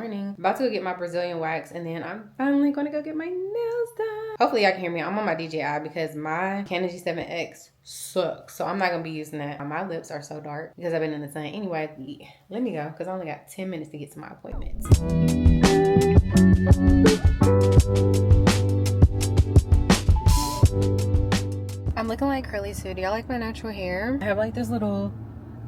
morning. I'm about to go get my Brazilian wax, and then I'm finally gonna go get my nails done. Hopefully y'all can hear me. I'm on my DJI because my Canon G7X sucks, so I'm not gonna be using that. My lips are so dark because I've been in the sun. Anyway, let me go because I only got 10 minutes to get to my appointment. I'm looking like Curly Sue. Do y'all like my natural hair? I have like this little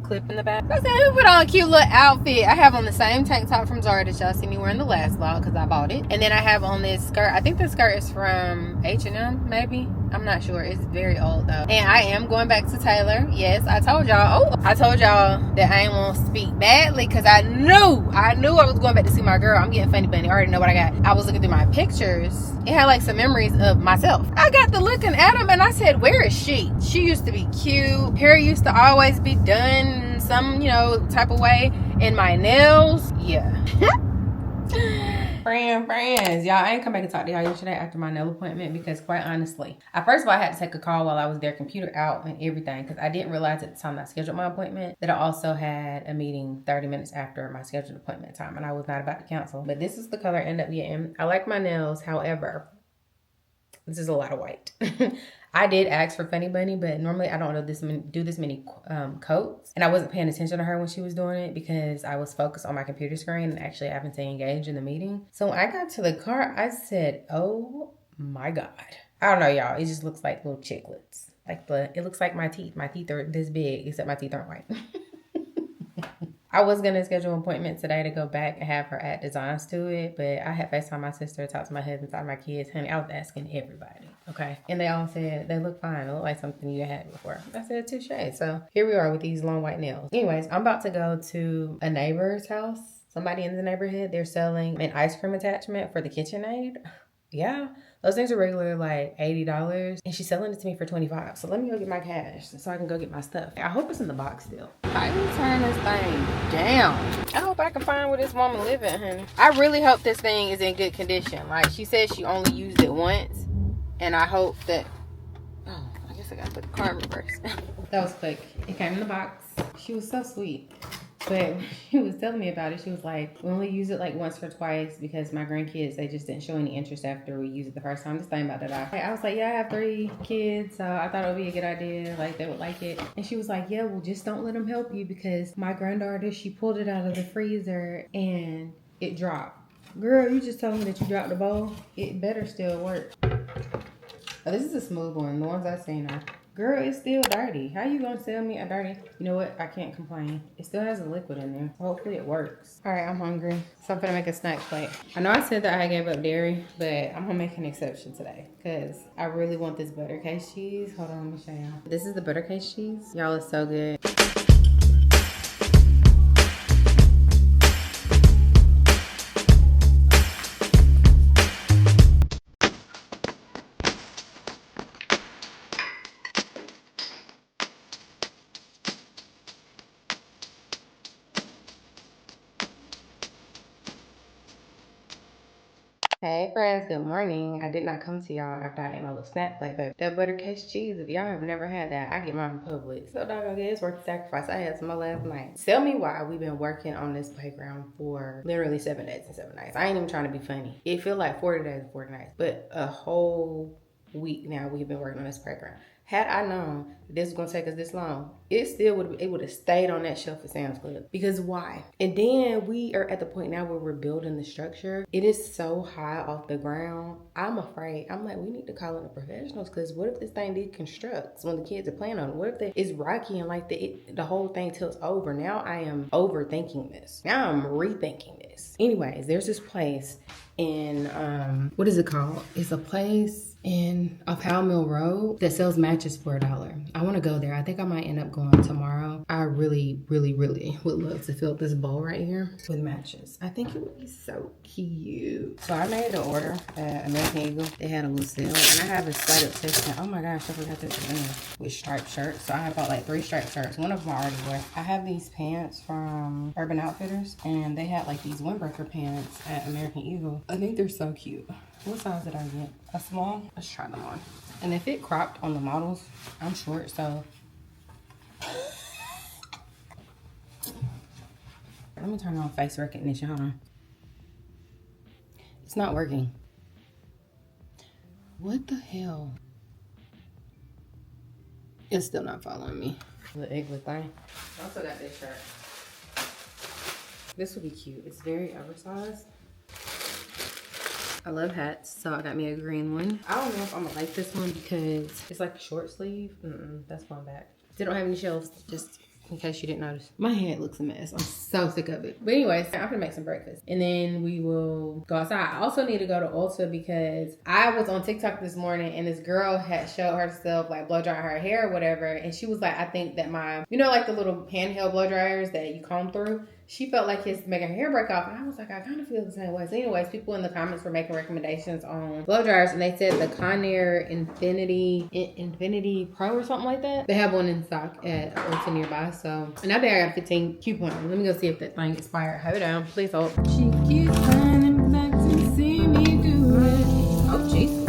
clip in the back. I said, who put on a cute little outfit? I have on the same tank top from Zara that y'all see me wearing the last vlog because I bought it. And then I have on this skirt. I think this skirt is from H&M, maybe. I'm not sure. It's very old though. And I am going back to Taylor. Yes, I told y'all. Oh, I told y'all that I ain't want to speak badly because I knew I was going back to see my girl. I'm getting funny bunny. I already know what I got. I was looking through my pictures. It had like some memories of myself. I got to looking at them and I said, where is she? She used to be cute. Hair used to always be done some, type of way. And my nails, yeah. Friends, y'all, I ain't come back and talk to y'all yesterday after my nail appointment because quite honestly, first of all, I had to take a call while I was there, computer out and everything, because I didn't realize at the time that I scheduled my appointment that I also had a meeting 30 minutes after my scheduled appointment time, and I was not about to cancel. But this is the color I ended up getting. I like my nails, however, this is a lot of white. I did ask for Funny Bunny, but normally I don't do this many coats. And I wasn't paying attention to her when she was doing it because I was focused on my computer screen and actually having to engage in the meeting. So when I got to the car, I said, oh my God. I don't know, y'all. It just looks like little chiclets. It looks like my teeth. My teeth are this big, except my teeth aren't white. I was going to schedule an appointment today to go back and have her add designs to it, but I had FaceTime my sister, talked to my husband, talked to my kids. Honey, I was asking everybody, okay? And they all said, they look fine. They look like something you had before. I said, touche. So here we are with these long white nails. Anyways, I'm about to go to a neighbor's house. Somebody in the neighborhood, they're selling an ice cream attachment for the KitchenAid. Yeah, those things are regular like $80 and she's selling it to me for $25. So let me go get my cash so I can go get my stuff. I hope it's in the box still. I can turn this thing down. I hope I can find where this woman live at, honey. I really hope this thing is in good condition. Like she said she only used it once, and I hope that, oh, I guess I gotta put the car in reverse. That was quick. It came in the box. She was so sweet. But she was telling me about it. She was like, we only use it like once or twice because my grandkids, they just didn't show any interest after we used it the first time. Just thinking about that. I was like, yeah, I have 3 kids. So I thought it would be a good idea. Like they would like it. And she was like, yeah, well, just don't let them help you because my granddaughter, she pulled it out of the freezer and it dropped. Girl, you just told me that you dropped the bowl. It better still work. Oh, this is a smooth one. The ones I've seen are. Girl, it's still dirty. How you gonna sell me a dirty? You know what? I can't complain. It still has a liquid in there. So hopefully it works. All right, I'm hungry. So I'm gonna make a snack plate. I know I said that I gave up dairy, but I'm gonna make an exception today because I really want this butter case cheese. Hold on, let me show y'all. This is the butter case cheese. Y'all, it's so good. Hey friends, good morning. I did not come to y'all after I ate my little snack plate, but that butter case cheese, if y'all have never had that, I get mine from Publix. So doggone good, it's worth the sacrifice. I had some more last night. Tell me why we've been working on this playground for literally 7 days and 7 nights. I ain't even trying to be funny. It feel like 40 days and 40 nights, but a whole week now we've been working on this playground. Had I known this was gonna take us this long, it would have stayed on that shelf at Sam's Club. Because why? And then we are at the point now where we're building the structure. It is so high off the ground. I'm afraid. I'm like, we need to call in the professionals because what if this thing deconstructs when the kids are playing on it? What if it's rocky and like the whole thing tilts over? Now I am overthinking this. Now I'm rethinking this. Anyways, there's this place in what is it called? It's a place in Powell Mill Road that sells matches for $1. I want to go there. I think I might end up going tomorrow. I really, really, really would love to fill this bowl right here with matches. I think it would be so cute. So I made an order at American Eagle. They had a little sale, and I have a slight obsession. Oh my gosh, I forgot to put in with striped shirts. So I bought like 3 striped shirts. One of them I already wear. I have these pants from Urban Outfitters, and they had like these windbreaker pants at American Eagle. I think they're so cute. What size did I get? A small? Let's try them on. And if it cropped on the models, I'm short, so. Let me turn on face recognition, hold on. It's not working. What the hell? It's still not following me. The igloo thing. I also got this shirt. This would be cute. It's very oversized. I love hats, so I got me a green one. I don't know if I'm gonna like this one because it's like a short sleeve. That's going back. They don't have any shelves, just in case you didn't notice. My head looks a mess. I'm so sick of it. But anyways, I'm gonna make some breakfast and then we will go outside. I also need to go to Ulta because I was on TikTok this morning and this girl had showed herself like blow drying her hair or whatever. And she was like, I think that my, you know, like the little handheld blow dryers that you comb through, she felt like it's making her hair break off. And I was like, I kind of feel the same way. So anyways, people in the comments were making recommendations on blow dryers. And they said the Conair Infinity Pro or something like that. They have one in stock at Ulta nearby. So, and I think I got 15 coupons. Let me go see if that thing expired. Hold on. Please hold. She keeps running back to see me do it. Oh, Jesus.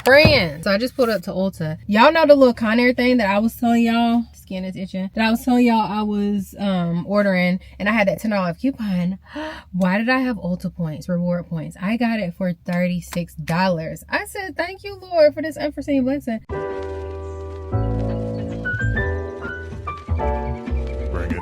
Friends, so I just pulled up to Ulta. Y'all know the little Conair thing that I was telling y'all, skin is itching, that I was telling y'all I was ordering, and I had that $10 coupon. Why did I have Ulta points, reward points? I got it for $36. I said, thank you, Lord, for this unforeseen blessing. Bring it.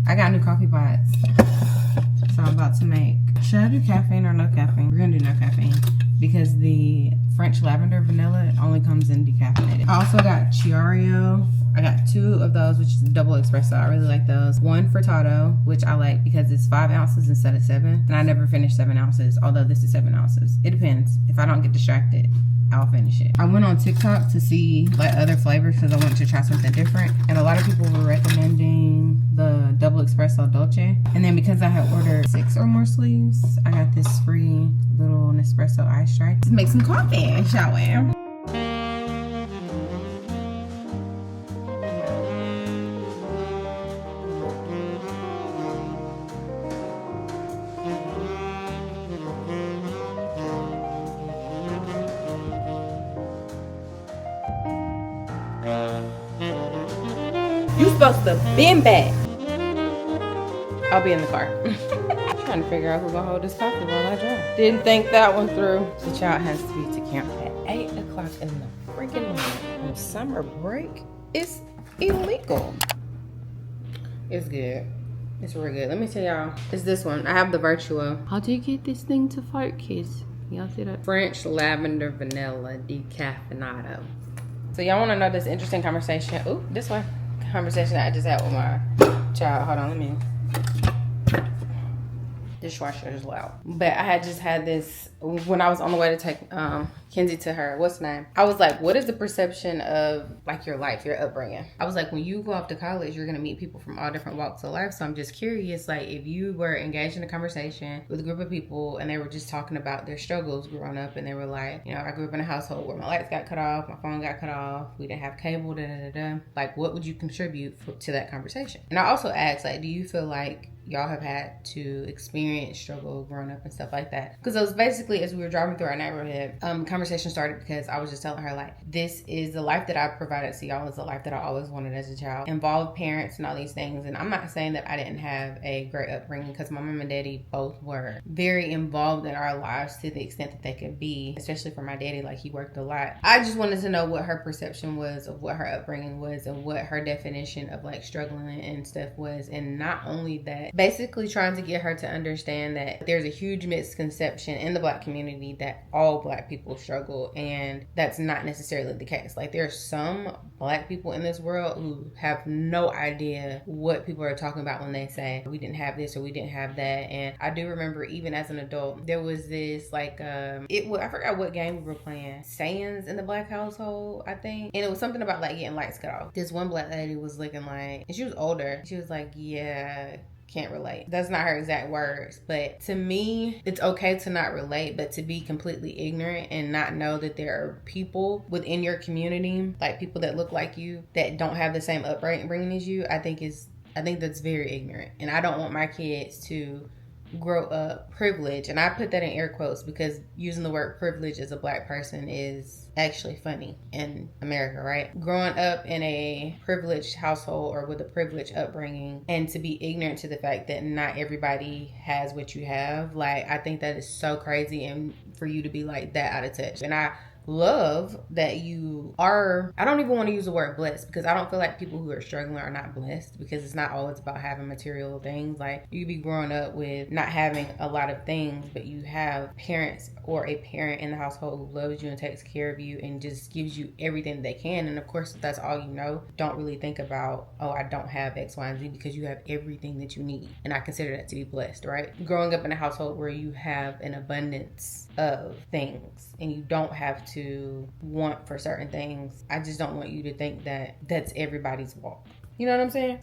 I got new coffee pots, so I'm about to make. Should I do caffeine or no caffeine? We're gonna do no caffeine because the French lavender vanilla only comes in decaffeinated. I also got Chiario. I got 2 of those, which is a double espresso. I really like those. 1 Furtado, which I like because it's 5 ounces instead of 7, and I never finish 7 ounces. Although this is 7 ounces. It depends. If I don't get distracted, I'll finish it. I went on TikTok to see like other flavors because I wanted to try something different, and a lot of people were recommending the double espresso dolce. And then because I had ordered 6 or more sleeves, I got this free little Nespresso ice tray. Let's make some coffee, shall we? You supposed to bend back. I'll be in the car. I'm trying to figure out who's gonna hold this coffee while I drive. Didn't think that one through. The child has to be to camp at 8 o'clock in the freaking morning. On summer break, it's illegal. It's good. It's really good. Let me tell y'all. It's this one. I have the Virtuo. How do you get this thing to focus? Y'all see that? French lavender vanilla decaffeinado. So y'all want to know this interesting conversation? Ooh, this one. Conversation that I just had with my child. Hold on, let me. Dishwasher is loud. But I had just had this when I was on the way to take Kenzie to her, what's the name? I was like, what is the perception of like your life, your upbringing? I was like, when you go off to college, you're gonna meet people from all different walks of life. So I'm just curious, like if you were engaged in a conversation with a group of people and they were just talking about their struggles growing up, and they were like, you know, I grew up in a household where my lights got cut off, my phone got cut off, we didn't have cable, Like, what would you contribute to that conversation? And I also asked, like, do you feel like y'all have had to experience struggle growing up and stuff like that? Because it was basically, as we were driving through our neighborhood, conversation started because I was just telling her, like, this is the life that I provided to y'all, is the life that I always wanted as a child. Involved parents and all these things. And I'm not saying that I didn't have a great upbringing, because my mom and daddy both were very involved in our lives to the extent that they could be, especially for my daddy, like he worked a lot. I just wanted to know what her perception was of what her upbringing was and what her definition of like struggling and stuff was. And not only that, basically trying to get her to understand that there's a huge misconception in the Black community that all Black people struggle struggle, and that's not necessarily the case. Like, there are some Black people in this world who have no idea what people are talking about when they say we didn't have this or we didn't have that. And I do remember, even as an adult, there was this like I forgot what game we were playing, sayings in the Black household, I think, and it was something about like getting lights cut off. This one Black lady was looking like, and she was older, she was like, yeah, can't relate. That's not her exact words, but to me, it's okay to not relate, but to be completely ignorant and not know that there are people within your community, like people that look like you, that don't have the same upbringing as you, I think that's very ignorant. And I don't want my kids to grow up privileged, and I put that in air quotes because using the word privilege as a Black person is actually funny in America, right? Growing up in a privileged household or with a privileged upbringing, and to be ignorant to the fact that not everybody has what you have, like, I think that is so crazy, and for you to be like that out of touch. And I love that you are, I don't even want to use the word blessed, because I don't feel like people who are struggling are not blessed, because it's not always about having material things. Like, you could be growing up with not having a lot of things, but you have parents or a parent in the household who loves you and takes care of you and just gives you everything they can. And of course, if that's all you know, don't really think about, oh, I don't have X, Y, and Z, because you have everything that you need. And I consider that to be blessed, right? Growing up in a household where you have an abundance of things and you don't have to want for certain things, I just don't want you to think that that's everybody's walk. You know what I'm saying?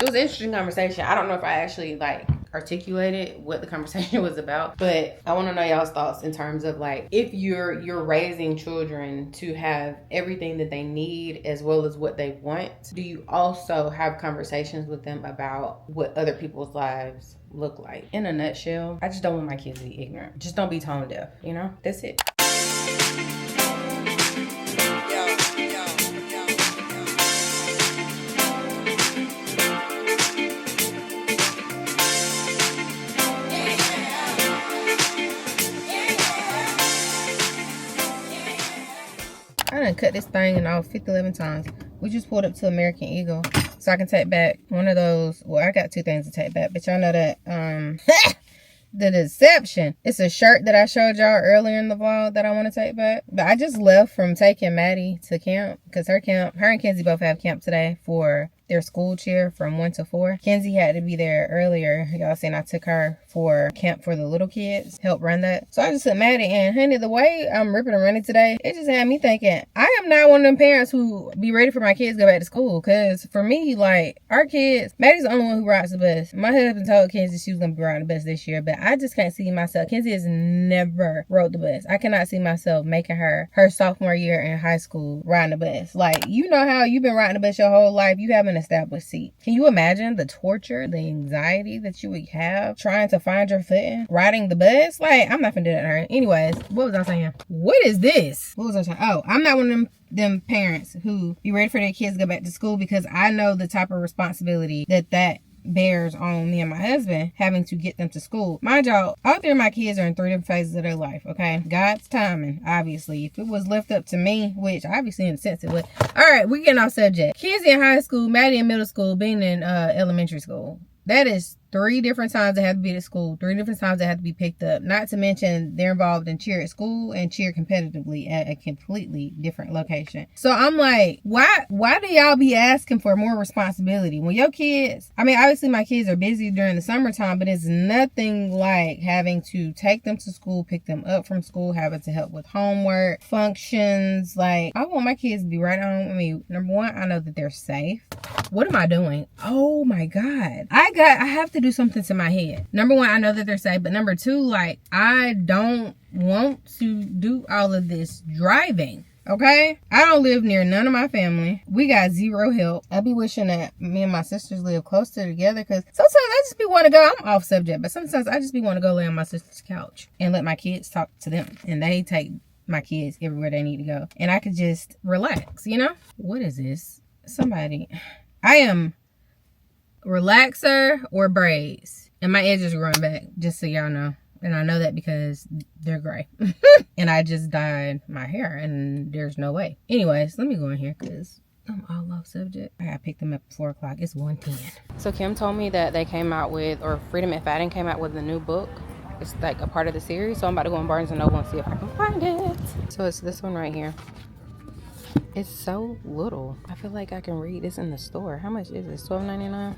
It was an interesting conversation. I don't know if I actually like articulated what the conversation was about, but I want to know y'all's thoughts in terms of like, if you're raising children to have everything that they need as well as what they want, do you also have conversations with them about what other people's lives look like? In a nutshell, I just don't want my kids to be ignorant. Just don't be tone deaf, you know? That's it. I done cut this thing in off 11 times. We just pulled up to American Eagle so I can take back one of those. Well, I got two things to take back, but y'all know that the deception. It's a shirt that I showed y'all earlier in the vlog that I want to take back. But I just left from taking Maddie to camp, because her and Kenzie both have camp today for their school cheer from 1 to 4. Kenzie had to be there earlier. Y'all seen I took her for camp for the little kids, help run that. So I just took Maddie, and honey, the way I'm ripping and running today, it just had me thinking, I am not one of them parents who be ready for my kids to go back to school. Because for me, like, our kids, Maddie's the only one who rides the bus. My husband told Kenzie she was going to be riding the bus this year, but I just can't see myself. Kenzie has never rode the bus. I cannot see myself making her sophomore year in high school riding the bus. Like, you know how you've been riding the bus your whole life, you haven't established seat. Can you imagine the torture, the anxiety that you would have trying to find your footing riding the bus? Like, I'm not finna do that to her. Anyways, what was I saying? What is this? What was I saying? Oh, I'm not one of them parents who be ready for their kids to go back to school, because I know the type of responsibility that bears on me and my husband, having to get them to school. Mind y'all, all three of my kids are in 3 different phases of their life, okay? God's timing, obviously. If it was left up to me, which obviously in a sense it would. All right, we're getting off subject. Kids in high school, Maddie in middle school, being in elementary school. That is 3 different times they have to be at school, 3 different times they have to be picked up. Not to mention they're involved in cheer at school and cheer competitively at a completely different location. So I'm like, why do y'all be asking for more responsibility when your kids, I mean, obviously my kids are busy during the summertime, but it's nothing like having to take them to school, pick them up from school, having to help with homework, functions. Like, I want my kids to be right on. I mean, number one, I know that they're safe. What am I doing? Oh my God. I have to do something to my head. Number one, I know that they're safe, but number two, like, I don't want to do all of this driving. Okay? I don't live near none of my family. We got zero help. I be wishing that me and my sisters live closer together, because sometimes I just be want to go, I'm off subject, but sometimes I just be want to go lay on my sister's couch and let my kids talk to them, and they take my kids everywhere they need to go, and I could just relax, you know? What is this? I am relaxer or braids, and my edges are growing back, just so y'all know. And I know that because they're gray. And I just dyed my hair, and there's no way. Anyways, let me go in here, because I'm all off subject. I gotta pick them up at 4 o'clock. It's 1:10. So Kim told me that they came out with, or Freedom McFadden came out with a new book. It's like a part of the series. So I'm about to go on Barnes & Noble and see if I can find it. So it's this one right here. It's so little. I feel like I can read this in the store. How much is this? $12.99?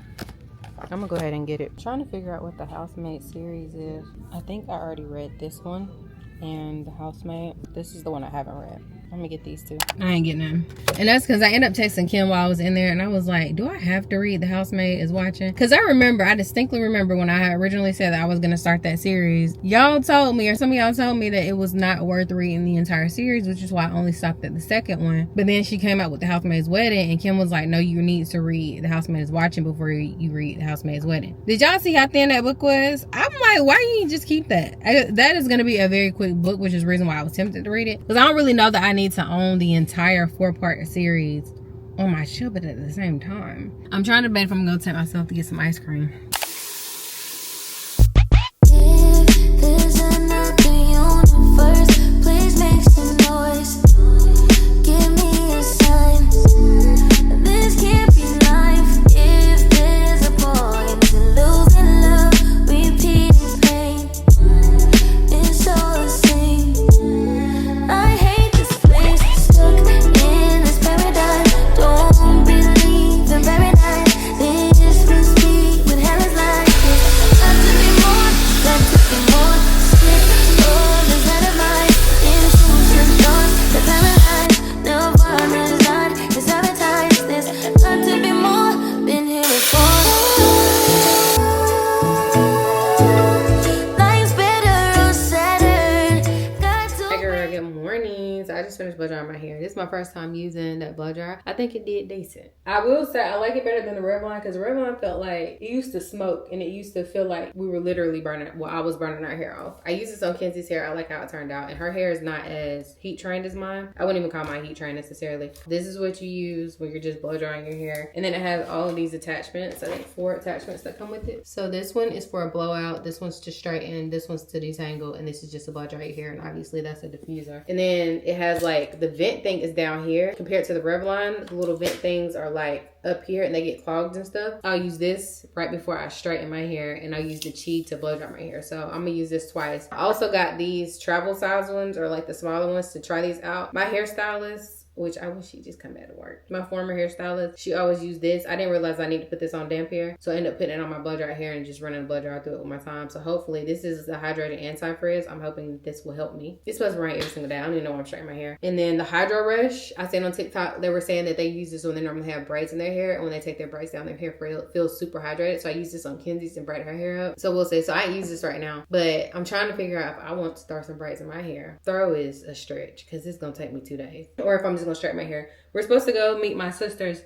I'm gonna go ahead and get it. I'm trying to figure out what the Housemaid series is. I think I already read this one and the Housemaid. This is the one I haven't read. I'm gonna get these two. I ain't getting them. And that's because I ended up texting Kim while I was in there, and I was like, do I have to read The Housemaid is Watching? Because I distinctly remember when I originally said that I was gonna start that series, y'all told me, or some of y'all told me, that it was not worth reading the entire series, which is why I only stopped at the second one. But then she came out with The Housemaid's Wedding, and Kim was like, no, you need to read The Housemaid is Watching before you read The Housemaid's Wedding. Did y'all see how thin that book was? I'm like, why you just keep that? That is gonna be a very quick book, which is the reason why I was tempted to read it, because I don't really know that I need to own the entire 4-part series on my shelf, but at the same time, I'm trying to bet if I'm gonna take myself to get some ice cream. Blow dry my hair. This is my first time using that blow dryer. I think it did decent. I will say I like it better than the Revlon, because Revlon felt like it used to smoke, and it used to feel like we were literally burning, well, I was burning our hair off. I used this on Kenzie's hair. I like how it turned out, and her hair is not as heat trained as mine. I wouldn't even call mine heat trained necessarily. This is what you use when you're just blow drying your hair, and then it has all of these attachments. I think 4 attachments that come with it. So this one is for a blowout, this one's to straighten, this one's to detangle, and this is just to blow dry your hair, and obviously that's a diffuser. And then it has like the vent thing is down here compared to the Revlon. The little vent things are like up here and they get clogged and stuff. I'll use this right before I straighten my hair, and I'll use the Chi to blow dry my hair. So I'm gonna use this twice. I also got these travel size ones, or like the smaller ones, to try these out. My hairstylist, which I wish she'd just come back to work, my former hairstylist, she always used this. I didn't realize I need to put this on damp hair, so I ended up putting it on my blow dry hair and just running the blow dryer through it with my time. So hopefully this is the hydrating anti-frizz. I'm hoping this will help me. It's supposed to rain every single day. I don't even know why I'm straightening my hair. And then the Hydro Rush, I seen on TikTok, they were saying that they use this when they normally have braids in their hair, and when they take their braids down, their hair feels super hydrated. So I use this on Kenzie's and braid her hair up. So we'll see. So I ain't use this right now, but I'm trying to figure out if I want to throw some braids in my hair. Throw is a stretch, because it's gonna take me 2 days, or if I'm just gonna straighten my hair. We're supposed to go meet my sisters.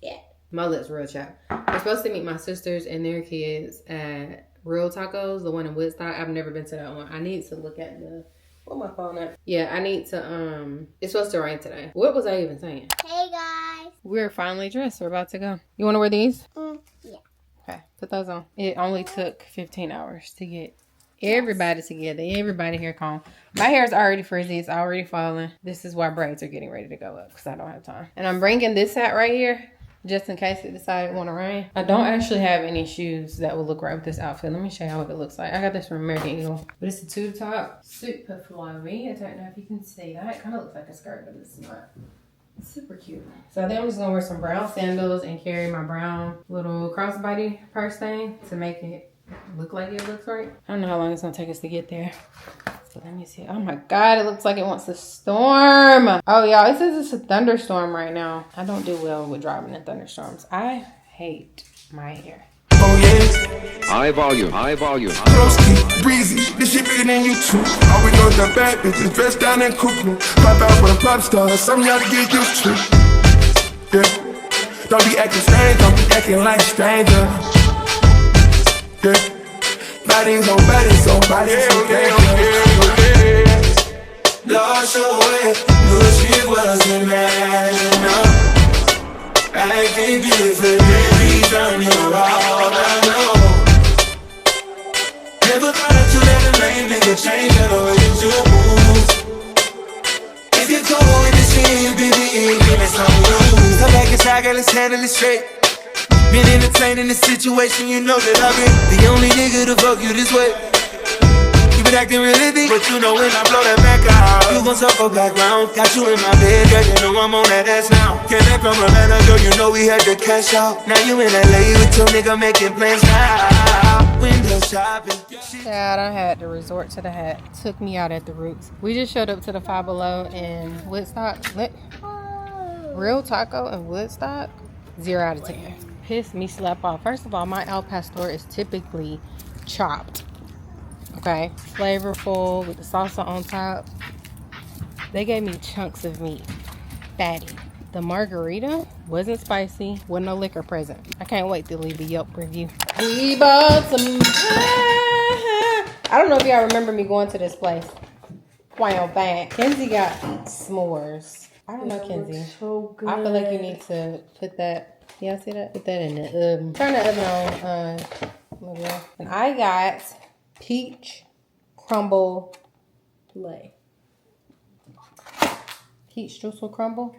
Yeah, my lips real chapped. We're supposed to meet my sisters and their kids at Real Tacos, the one in Woodstock. I've never been to that one. I need to look at the, where my phone at? Yeah, I need to, it's supposed to rain today. What was I even saying? Hey guys. We're finally dressed. We're about to go. You want to wear these? Yeah. Okay, put those on. It only took 15 hours to get everybody together. Everybody here calm. My hair is already frizzy. It's already falling. This is why braids are getting ready to go up, because I don't have time. And I'm bringing this hat right here just in case it decided it want to rain. I don't actually have any shoes that will look right with this outfit. Let me show you what it looks like. I got this from American Eagle, but it's a tube top, super flowy. I don't know if you can see that. It kind of looks like a skirt, but it's not. It's super cute. So then I'm just gonna wear some brown sandals and carry my brown little crossbody purse thing to make it look like it looks right. I don't know how long it's gonna take us to get there. So let me see. Oh my God, it looks like it wants to storm. Oh y'all, it says it's a thunderstorm right now. I don't do well with driving in thunderstorms. I hate my hair. Oh yeah. High volume, high volume. Broski, breezy, this shit bigger than you two. Already know the bad bitches dressed down in cuckoo. Pop out with a pop star, something y'all to get used to. Yeah. Don't be acting strange, don't be acting like stranger. Yeah. Bodies on bodies on bodies on okay. Lost your way, knew she wasn't mad enough. Acting different, baby, turn you all I know. Never thought that you let a lame nigga change the way that you move. If you go with the scene, girl, let's handle it straight. Been entertaining the situation, you know that I've been the only nigga to fuck you this way. You been acting really big, but you know when I blow that back out, you gon' suffer background. Got you in my bed, girl, you know I'm on that ass now. Came back from Atlanta, girl, you know we had to cash out. Now you in LA with your nigga making plans now. Window shopping. Dad, I had to resort to the hat. Took me out at the roots. We just showed up to the Five Below in Woodstock. Real taco in Woodstock, 0 out of 10. Pissed me slap off. First of all, my al pastor is typically chopped. Okay, flavorful with the salsa on top. They gave me chunks of meat, fatty. The margarita wasn't spicy, wasn't no liquor present. I can't wait to leave a Yelp review. We bought some. I don't know if y'all remember me going to this place. Quail Bank. Kenzie got s'mores. I don't know, Kenzie. So good. I feel like you need to put that. Yeah, see that? Put that in the oven. Turn the oven on. And I got peach crumble Lay. peach streusel crumble.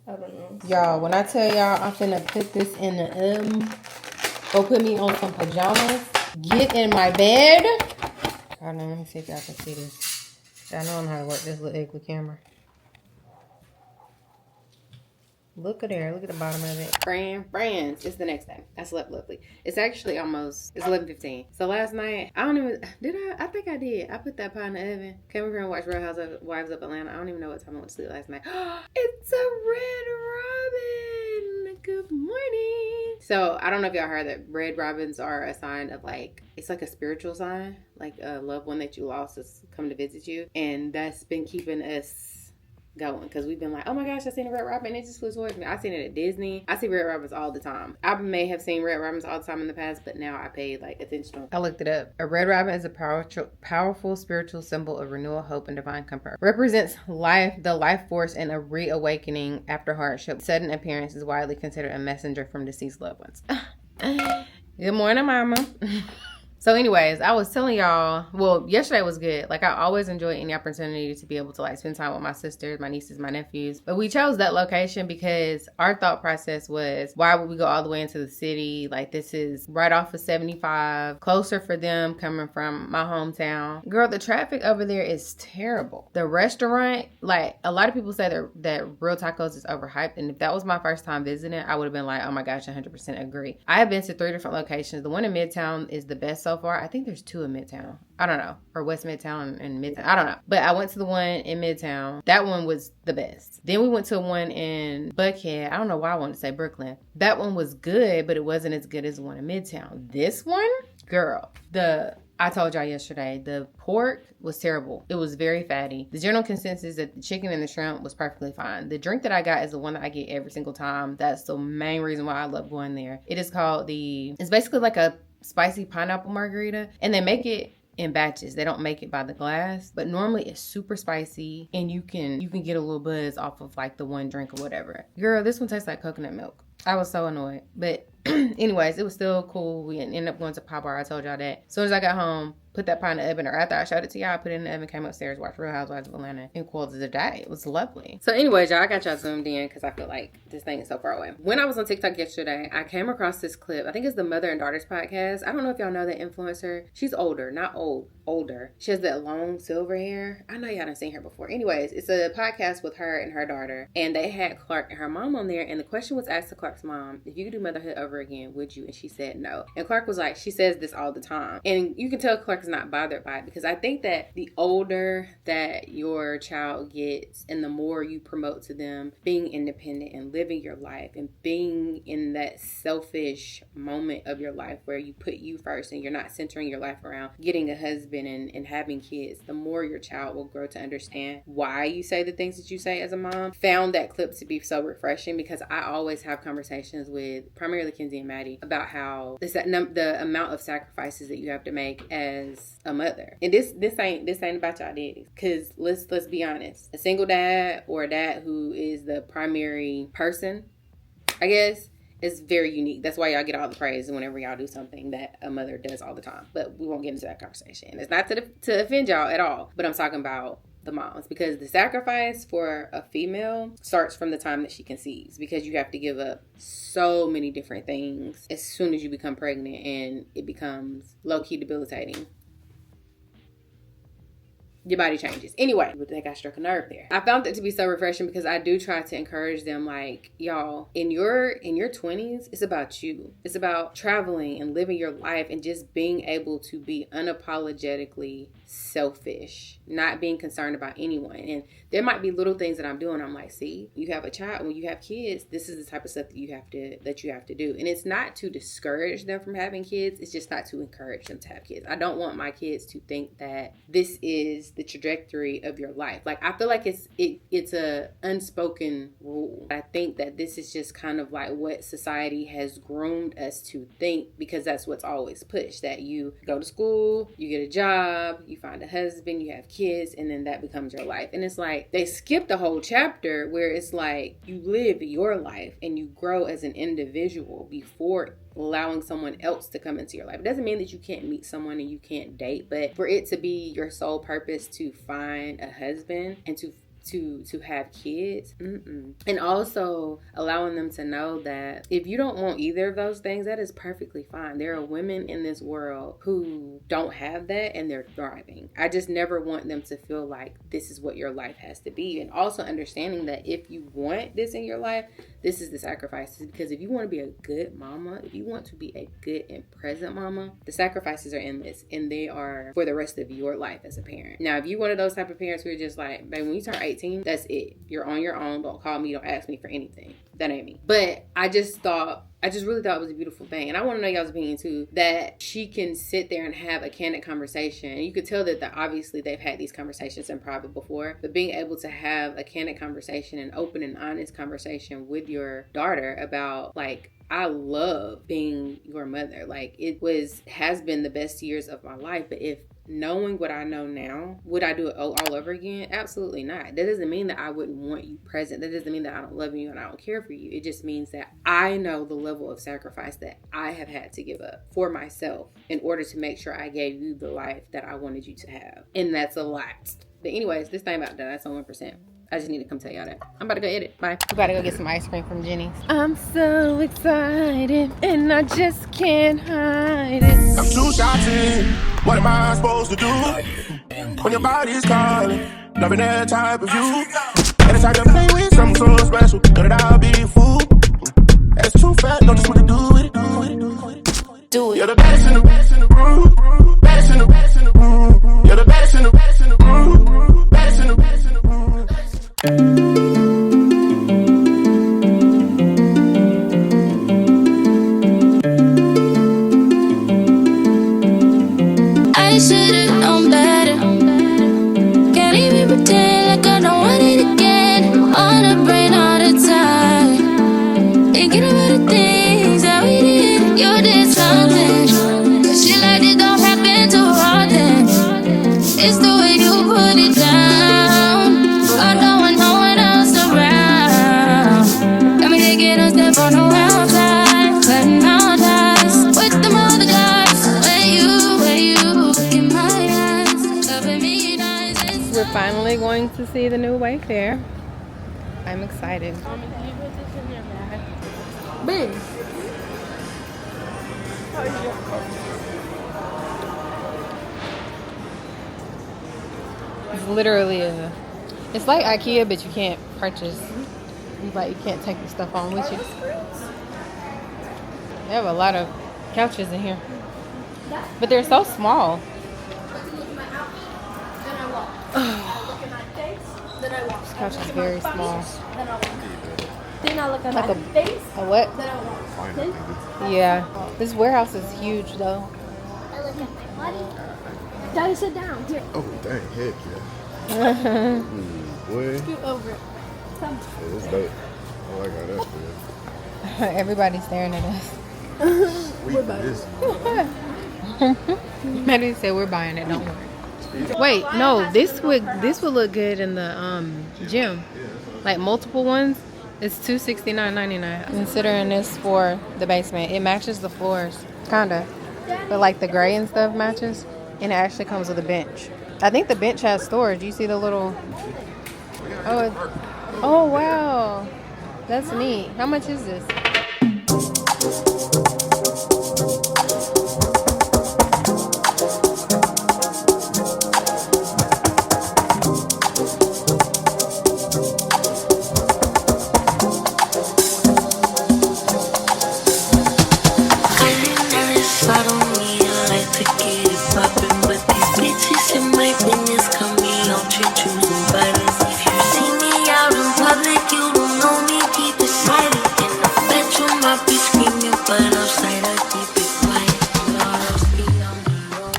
I don't know. Y'all, when I tell y'all I'm finna put this in the go put me on some pajamas. Get in my bed. Hold on, let me see if y'all can see this. I know how to work this little ugly camera. Look at there. Look at the bottom of it. Friends. It's the next day. I slept lovely. It's actually almost, it's 11:15. So last night, I think I did. I put that pie in the oven. Came over here and watched Real Housewives of Atlanta. I don't even know what time I went to sleep last night. It's a red robin. Good morning. So I don't know if y'all heard that red robins are a sign of like, it's like a spiritual sign. Like a loved one that you lost has come to visit you. And that's been keeping us going, because we've been like, oh my gosh, I seen a red robin, it just flew towards me. I seen it at Disney. I see red robins all the time. I may have seen red robins all the time in the past, but now I paid like attention. I looked it up. A red robin is a powerful spiritual symbol of renewal, hope, and divine comfort. Represents life, the life force, and a reawakening after hardship. Sudden appearance is widely considered a messenger from deceased loved ones. Good morning, mama. So anyways, I was telling y'all, well, yesterday was good. Like, I always enjoy any opportunity to be able to, like, spend time with my sisters, my nieces, my nephews. But we chose that location because our thought process was, why would we go all the way into the city? Like, this is right off of 75, closer for them coming from my hometown. Girl, the traffic over there is terrible. The restaurant, like, a lot of people say that Real Tacos is overhyped. And if that was my first time visiting, I would have been like, oh my gosh, 100% agree. I have been to 3 different locations. The one in Midtown is the best so far. I think there's 2 in Midtown. I don't know. Or West Midtown and Midtown. I don't know. But I went to the one in Midtown. That one was the best. Then we went to one in Buckhead. I don't know why I wanted to say Brooklyn. That one was good, but it wasn't as good as the one in Midtown. This one, girl, I told y'all yesterday, the pork was terrible. It was very fatty. The general consensus is that the chicken and the shrimp was perfectly fine. The drink that I got is the one that I get every single time. That's the main reason why I love going there. It is called it's basically like a spicy pineapple margarita, and they make it in batches. They don't make it by the glass, but normally it's super spicy, and you can get a little buzz off of like the one drink or whatever. Girl, this one tastes like coconut milk. I was so annoyed, but anyways, it was still cool. We ended up going to Pop Bar. I told y'all that. As soon as I got home, put that pie in the oven, or after I showed it to y'all, I put it in the oven, came upstairs, watched Real Housewives of Atlanta, and called it a day. It was lovely. So anyways, y'all, I got y'all zoomed in because I feel like this thing is so far away. When I was on TikTok yesterday, I came across this clip. I think it's the Mother and Daughters podcast. I don't know if y'all know that influencer. She's older, not old, older. She has that long silver hair. I know y'all done seen her before. Anyways, it's a podcast with her and her daughter, and they had Clark and her mom on there, and the question was asked to Clark's mom, if you could do motherhood over again, would you? And she said no. And Clark was like, she says this all the time. And you can tell Clark is not bothered by it, because I think that the older that your child gets and the more you promote to them being independent and living your life and being in that selfish moment of your life where you put you first and you're not centering your life around getting a husband and having kids, the more your child will grow to understand why you say the things that you say as a mom. Found that clip to be so refreshing, because I always have conversations with primarily Kenzie and Maddie about how the amount of sacrifices that you have to make as a mother. And this ain't about y'all daddies, because let's be honest, a single dad or a dad who is the primary person, I guess, is very unique. That's why y'all get all the praise whenever y'all do something that a mother does all the time. But we won't get into that conversation. It's not to offend y'all at all, but I'm talking about the moms, because the sacrifice for a female starts from the time that she conceives, because you have to give up so many different things as soon as you become pregnant, and it becomes low-key debilitating. Your body changes. Anyway, I think I struck a nerve there. I found it to be so refreshing because I do try to encourage them, like, y'all, in your 20s, it's about you. It's about traveling and living your life and just being able to be unapologetically selfish, not being concerned about anyone. And there might be little things that I'm doing. I'm like, see, you have a child, when you have kids, this is the type of stuff that you have to do. And it's not to discourage them from having kids. It's just not to encourage them to have kids. I don't want my kids to think that this is the trajectory of your life. Like, I feel like it's a unspoken rule. I think that this is just kind of like what society has groomed us to think, because that's what's always pushed, that you go to school, you get a job, you find a husband, you have kids, and then that becomes your life. And it's like they skipped the whole chapter where it's like you live your life and you grow as an individual before allowing someone else to come into your life. It doesn't mean that you can't meet someone and you can't date, but for it to be your sole purpose to find a husband and to have kids, and also allowing them to know that if you don't want either of those things, that is perfectly fine. There are women in this world who don't have that and they're thriving. I just never want them to feel like this is what your life has to be, and also understanding that if you want this in your life, this is the sacrifices. Because if you want to be a good mama, if you want to be a good and present mama, the sacrifices are endless, and they are for the rest of your life as a parent. Now, if you're one of those type of parents who are just like, baby, when you turn 18, that's it. You're on your own. Don't call me. Don't ask me for anything. That ain't me. But I just really thought it was a beautiful thing. And I want to know y'all's opinion too, that she can sit there and have a candid conversation. And you could tell that obviously they've had these conversations in private before, but being able to have a candid conversation, and open and honest conversation with your daughter about, like, I love being your mother. Like, has been the best years of my life. But if knowing what I know now, would I do it all over again? Absolutely not. That doesn't mean that I wouldn't want you present. That doesn't mean that I don't love you and I don't care for you. It just means that I know the level of sacrifice that I have had to give up for myself in order to make sure I gave you the life that I wanted you to have. And that's a lot. But anyways, this thing about done. That's on 1%. I just need to come tell y'all that. I'm about to go edit. Bye. We about to go get some ice cream from Jenny's. I'm so excited and I just can't hide it. I'm too shots in. What am I supposed to do when your body's calling? Loving that type of you. And the type to play with something so special. Know that I'll be a fool. That's too fat. Don't just want to do it. Do it. You're the baddest in the room. Baddest in the room. You're the baddest in the room. Baddest in the room. I should've known better. Can't even pretend like I don't want it again. On the brain all the time, thinking about the things that we did. You did something, but shit like this don't happen too often. It's the way you put it down. I don't want no one else around. Got me taking a step on the outside, cutting all ties with them other guys. Where you look in my eyes, cover me in eyes. We're finally going to see the new Wayfair. I'm excited. Mommy, can you put this in your bag? Big. It's literally it's like IKEA, but you can't purchase. Like, you can't take the stuff on with you. They have a lot of couches in here, but they're so small. This couch is very small. Then I look at Like my a face. A what? Then I walk. Yeah. This warehouse is huge, though. I look at my body. Daddy, sit down. Here. Oh, dang, heck yeah. Boy. Scoot over it. Come. Yeah, that's dope. Oh, I got that good. Everybody's staring at us. Sweet this. Maddie said we're buying it. Don't worry. Wait, no. This would look good in the gym. Like multiple ones. It's $269.99. Considering this for the basement, it matches the floors, kinda. But like the gray and stuff matches, and it actually comes with a bench. I think the bench has storage. You see the little... Oh, wow. That's neat. How much is this?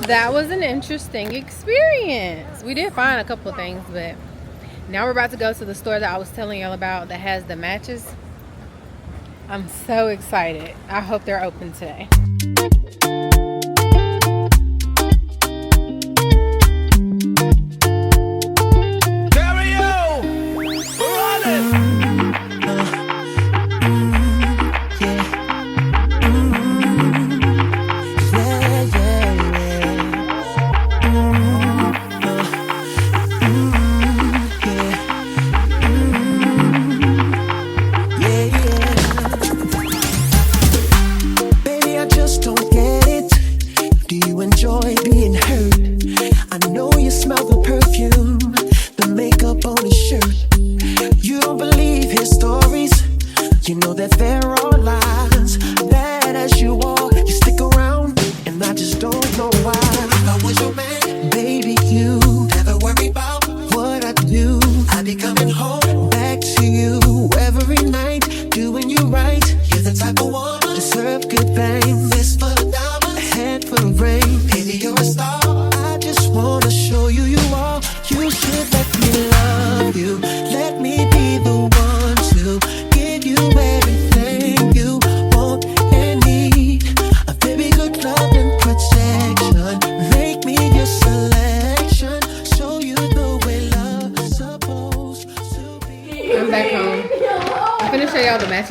That was an interesting experience. We did find a couple of things, but now we're about to go to the store that I was telling y'all about that has the matches. I'm so excited. I hope they're open today.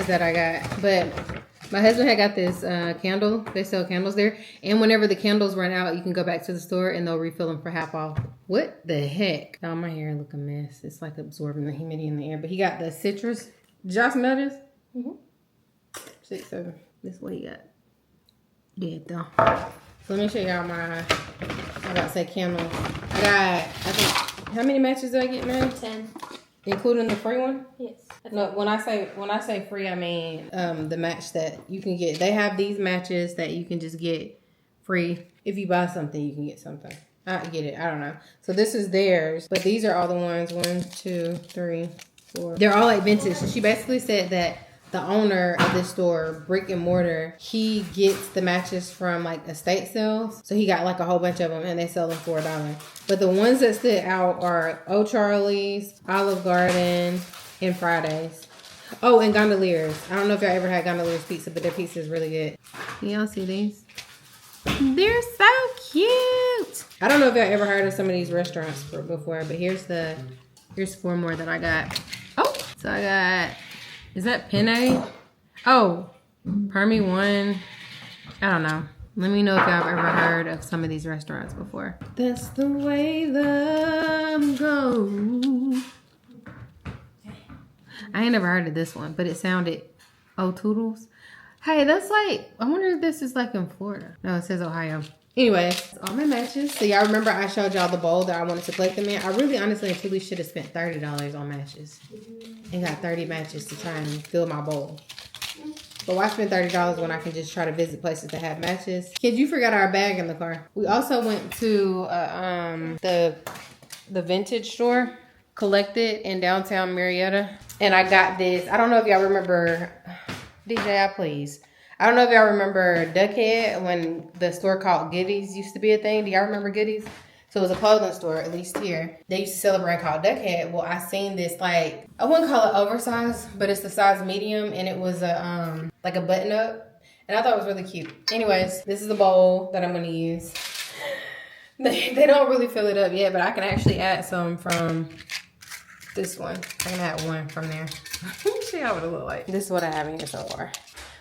That I got, but my husband had got this candle. They sell candles there, and whenever the candles run out, you can go back to the store and they'll refill them for half off. What the heck? Oh, my hair look a mess. It's like absorbing the humidity in the air. But he got the citrus. Did y'all smell this? 6, 7. This is what he got. Dead though. So let me show y'all my, I about to say candles. I got, I think, how many matches did I get, man? 10. Including the free one? Yes. No, when I say free, I mean the match that you can get. They have these matches that you can just get free. If you buy something, you can get something. I get it. I don't know. So this is theirs, but these are all the ones. 1, 2, 3, 4. They're all like vintage. So she basically said that the owner of this store, Brick and Mortar, he gets the matches from like estate sales. So he got like a whole bunch of them and they sell them for $1. But the ones that stood out are O'Charlie's, Olive Garden, and Fridays. Oh, and Gondoliers. I don't know if y'all ever had Gondoliers pizza, but their pizza is really good. Can y'all see these? They're so cute. I don't know if y'all ever heard of some of these restaurants before, but here's 4 more that I got. Oh, so I got, is that Penne? Oh, Permy One. I don't know. Let me know if y'all have ever heard of some of these restaurants before. That's the way love goes. I ain't never heard of this one, but it sounded, oh, Toodles. Hey, that's like, I wonder if this is like in Florida. No, it says Ohio. Anyway, all my matches. So y'all remember I showed y'all the bowl that I wanted to collect them in. I really honestly and truly should have spent $30 on matches and got 30 matches to try and fill my bowl. But why spend $30 when I can just try to visit places that have matches? Kids, you forgot our bag in the car. We also went to the vintage store, Collected in downtown Marietta. And I got this. I don't know if y'all remember, DJ, please. I don't know if y'all remember Duckhead when the store called Goodies used to be a thing. Do y'all remember Goodies? So it was a clothing store, at least here. They used to sell a brand called Duckhead. Well, I seen this, like, I wouldn't call it oversized, but it's the size medium, and it was a like a button up, and I thought it was really cute. Anyways, this is the bowl that I'm gonna use. They don't really fill it up yet, but I can actually add some from this one. I can add one from there. Let me show you what it look like. This is what I have in here so far.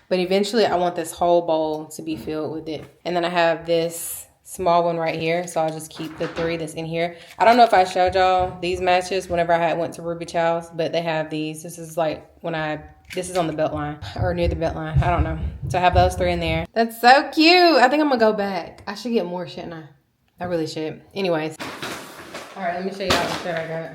But eventually, I want this whole bowl to be filled with it. And then I have this small one right here. So I'll just keep the 3 that's in here. I don't know if I showed y'all these matches whenever I went to Ruby Chow's, but they have these. This is like this is on the belt line or near the belt line. I don't know. So I have those 3 in there. That's so cute. I think I'm gonna go back. I should get more, shouldn't I? I really should. Anyways. All right, let me show y'all the shirt I got.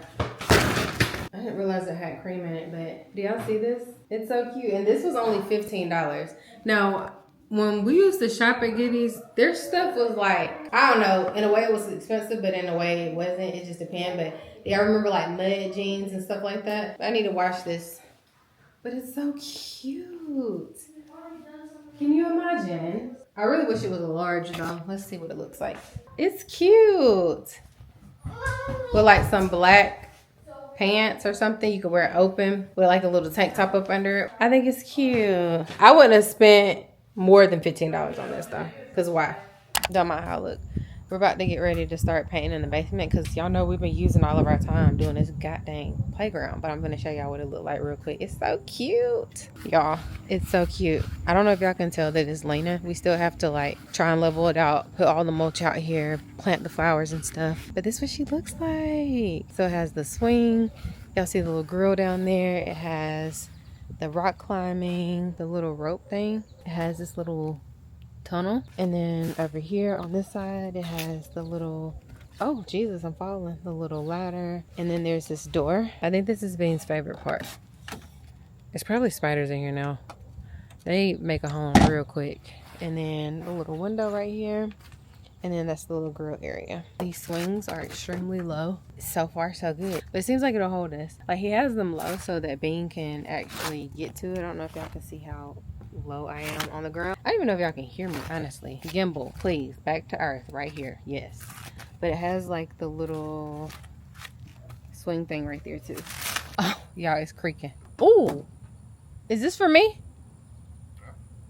I didn't realize it had cream in it, but do y'all see this? It's so cute. And this was only $15. Now, when we used to shop at Giddy's, their stuff was like, I don't know, in a way it was expensive, but in a way it wasn't. It just depends. But I remember like mud jeans and stuff like that. I need to wash this. But it's so cute. Can you imagine? I really wish it was a large though. Let's see what it looks like. It's cute. With like some black pants or something. You could wear it open with like a little tank top up under it. I think it's cute. I wouldn't have spent more than $15 on this though. Cause why? Don't mind how it look. We're about to get ready to start painting in the basement because y'all know we've been using all of our time doing this goddamn playground. But I'm going to show y'all what it look like real quick. It's so cute. Y'all, it's so cute. I don't know if y'all can tell that it's Lena. We still have to like try and level it out, put all the mulch out here, plant the flowers and stuff. But this is what she looks like. So it has the swing. Y'all see the little grill down there. It has the rock climbing, the little rope thing. It has this little tunnel, and then over here on this side it has the little, oh Jesus, I'm falling, the little ladder, and then there's this door. I think this is Bean's favorite part. There's probably spiders in here now. They make a home real quick. And then the little window right here, and then that's the little grill area. These swings are extremely low. So far so good, but it seems like it'll hold us. Like he has them low so that Bean can actually get to it. I don't know if y'all can see how low I am on the ground. I don't even know if y'all can hear me, honestly. Gimbal, please, back to earth right here. Yes, but it has like the little swing thing right there too. Oh y'all, it's creaking. Oh, is this for me?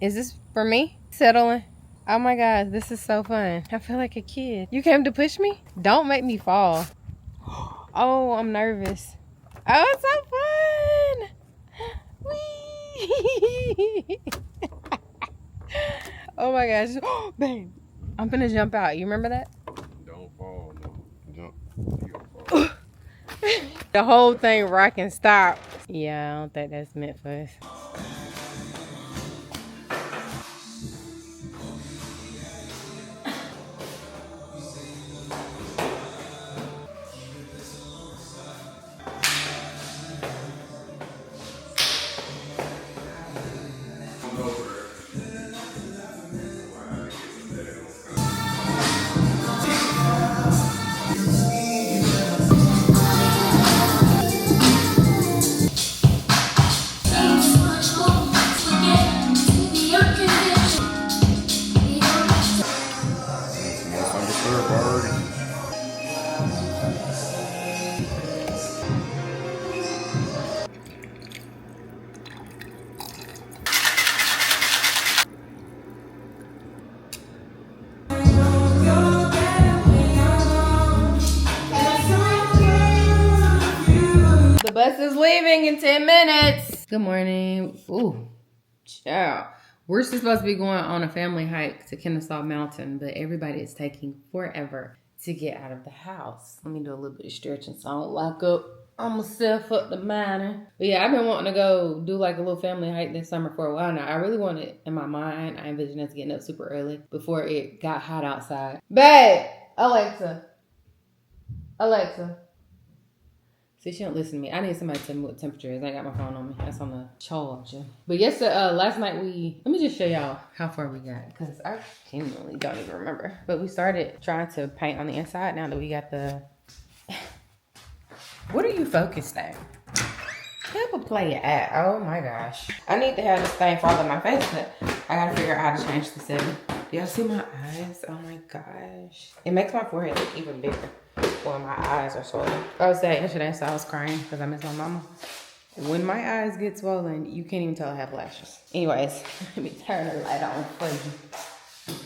Is this for me? Settling. Oh my gosh, this is so fun. I feel like a kid. You came to push me? Don't make me fall. Oh, I'm nervous. Oh, it's so fun. Whee! Oh my gosh. Oh, babe, I'm gonna jump out. You remember that? Don't fall, no. Jump. You gonna fall. The whole thing rock and stop. Yeah, I don't think that's meant for us. Misunderstood already. The bus is leaving in 10 minutes. Good morning. Ooh, ciao. We're supposed to be going on a family hike to Kennesaw Mountain, but everybody is taking forever to get out of the house. Let me do a little bit of stretching so I don't lock up on myself up the minor. But yeah, I've been wanting to go do like a little family hike this summer for a while now. I really want it in my mind. I envision us getting up super early before it got hot outside. Babe, Alexa. See, she don't listen to me. I need somebody to tell me what temperature is. I got my phone on me. That's on the charger. But last night let me just show y'all how far we got. Because I genuinely don't even remember. But we started trying to paint on the inside now that we got the... What are you focused at? Help a player at. Oh my gosh. I need to have this thing fall on my face, but I gotta figure out how to change the setting. Do y'all see my eyes? Oh my gosh. It makes my forehead look even bigger. Well, my eyes are swollen. I was saying yesterday, so I was crying because I miss my mama. When my eyes get swollen, you can't even tell I have lashes. Anyways, let me turn the light on for you.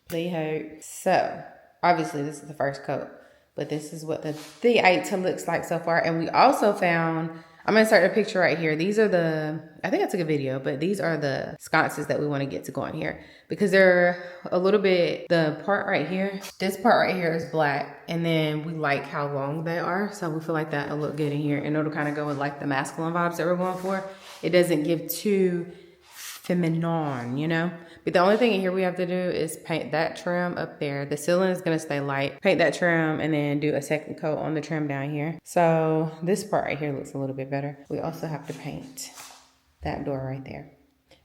They hurt. So, obviously, this is the first coat, but this is what the item looks like so far. And we also found I'm gonna start a picture right here. These are the, I think I took a video, but these are the sconces that we want to get to go in here because they're a little bit, the part right here, this part right here is black, and then we like how long they are, so we feel like that will look good in here, and it'll kind of go with like the masculine vibes that we're going for. It doesn't give too feminine, you know? But the only thing in here we have to do is paint that trim up there. The ceiling is gonna stay light. Paint that trim and then do a second coat on the trim down here. So this part right here looks a little bit better. We also have to paint that door right there.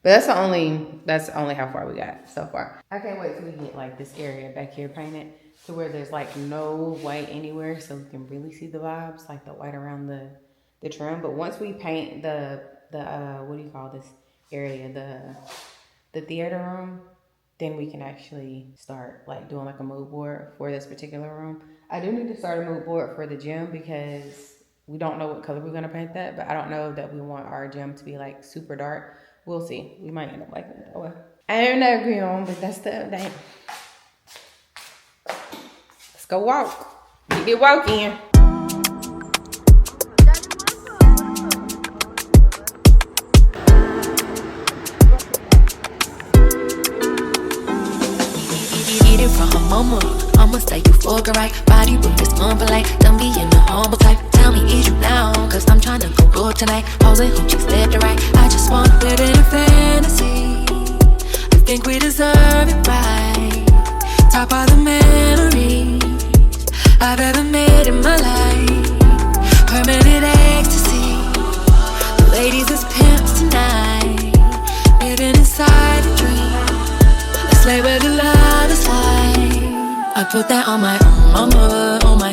But that's only how far we got so far. I can't wait till we get like this area back here painted to where there's like no white anywhere, so we can really see the vibes, like the white around the trim. But once we paint the what do you call this area, the theater room, then we can actually start like doing like a mood board for this particular room. I do need to start a mood board for the gym because we don't know what color we're gonna paint that, but I don't know that we want our gym to be like super dark. We'll see. We might end up liking it that way. I don't know, agree on, but that's the update. Let's go walk. Get it walking. Mama, I'ma say you fuck right. Body with this unpolite. Don't be in the humble type. Tell me, is you down? Cause I'm tryna go good tonight. Posing hoochies left to right. I just wanna live in a fantasy. I think we deserve it right. Top of the memories I've ever made in my life. Permanent ecstasy. The ladies is pimps tonight. Living inside a dream. Let's lay where the love is like. I put that on my mama, on my